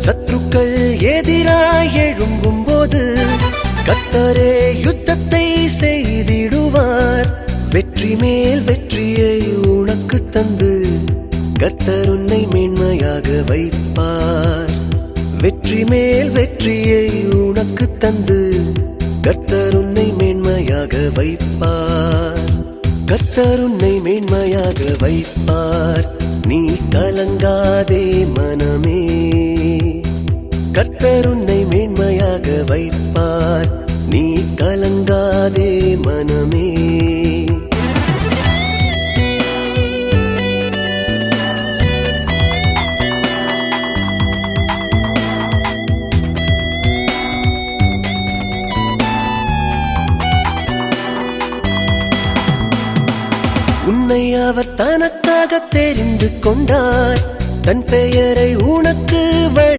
சத்துருக்கள் எதிராய் எழும்பும் போது கர்த்தரே யுத்தத்தை செய்திடுவார். வெற்றி மேல் வெற்றியை உனக்கு தந்து கர்த்தர் உன்னை மேன்மையாக வைப்பார். வெற்றி மேல் வெற்றியை உனக்கு தந்து கர்த்தர் உன்னை மேன்மையாக வைப்பார். கர்த்தர் உன்னை மேன்மையாக வைப்பார். நீ கலங்காதே மனமே, கர்த்தர் உன்னை மேன்மையாக வைப்பார். நீ கலங்காதே மனமே. உன்னை அவர் தனக்காக தெரிந்து கொண்டார். தன் பெயரை உனக்கு